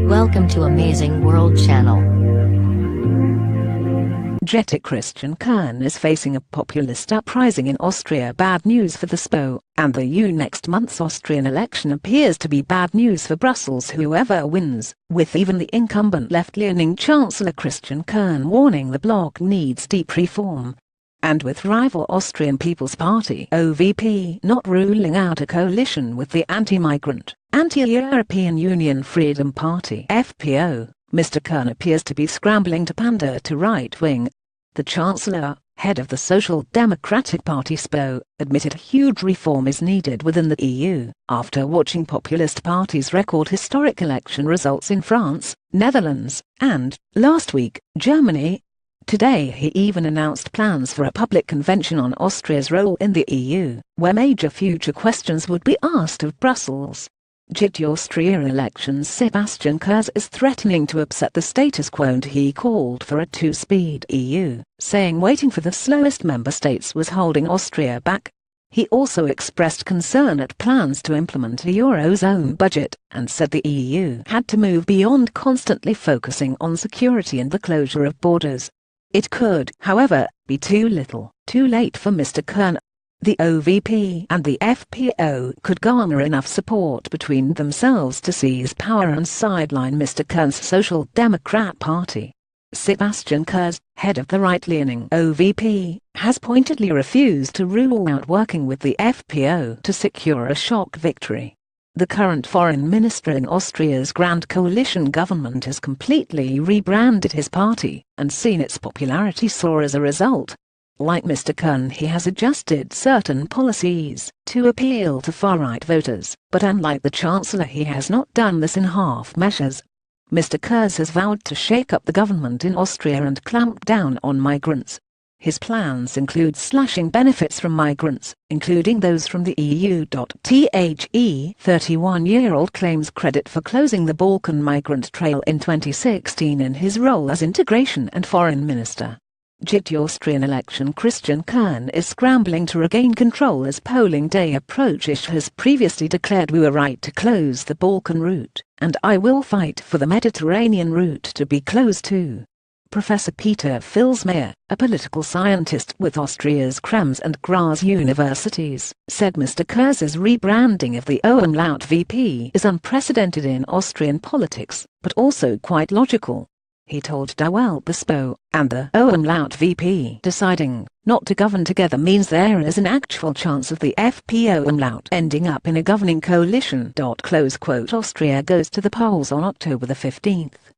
Welcome to Amazing World Channel. GETTYChristian Kern is facing a populist uprising in Austria. Bad news for the SPO, and the EUNext month's Austrian election appears to be bad news for Brussels, whoever wins, with even the incumbent left-leaning Chancellor Christian Kern warning the bloc needs deep reform. And with rival Austrian People's Party (OVP) not ruling out a coalition with the anti-migrant, anti-European Union Freedom Party (FPO), Mr. Kern appears to be scrambling to pander to right-wing. The Chancellor, head of the Social Democratic Party (SPO), admitted huge reform is needed within the EU, after watching populist parties record historic election results in France, Netherlands, and, last week, Germany. Today he even announced plans for a public convention on Austria's role in the EU, where major future questions would be asked of Brussels. GETTY Austria elections. Sebastian Kurz is threatening to upset the status quo, and he called for a two-speed EU, saying waiting for the slowest member states was holding Austria back. He also expressed concern at plans to implement a Eurozone budget, and said the EU had to move beyond constantly focusing on security and the closure of borders. It could, however, be too little, too late for Mr. Kern. The OVP and the FPO could garner enough support between themselves to seize power and sideline Mr. Kern's Social Democrat Party. Sebastian Kurz, head of the right-leaning OVP, has pointedly refused to rule out working with the FPO to secure a shock victory. The current foreign minister in Austria's Grand Coalition government has completely rebranded his party, and seen its popularity soar as a result. Like Mr. Kern, he has adjusted certain policies to appeal to far-right voters, but unlike the Chancellor, he has not done this in half measures. Mr. Kurz has vowed to shake up the government in Austria and clamp down on migrants. His plans include slashing benefits from migrants, including those from the EU. The 31-year-old claims credit for closing the Balkan migrant trail in 2016 in his role as Integration and Foreign Minister. GETTY Austrian election. Christian Kern is scrambling to regain control as polling day approaches. Has previously declared, "We were right to close the Balkan route, and I will fight for the Mediterranean route to be closed too." Professor Peter Filsmeyer, a political scientist with Austria's Krems and Graz universities, said Mr. Kurz's rebranding of the umlaut VP is unprecedented in Austrian politics, but also quite logical. He told Die Welt the SPO and the umlaut VP deciding not to govern together means there is an actual chance of the FPO umlaut ending up in a governing coalition. Austria goes to the polls on October the 15th.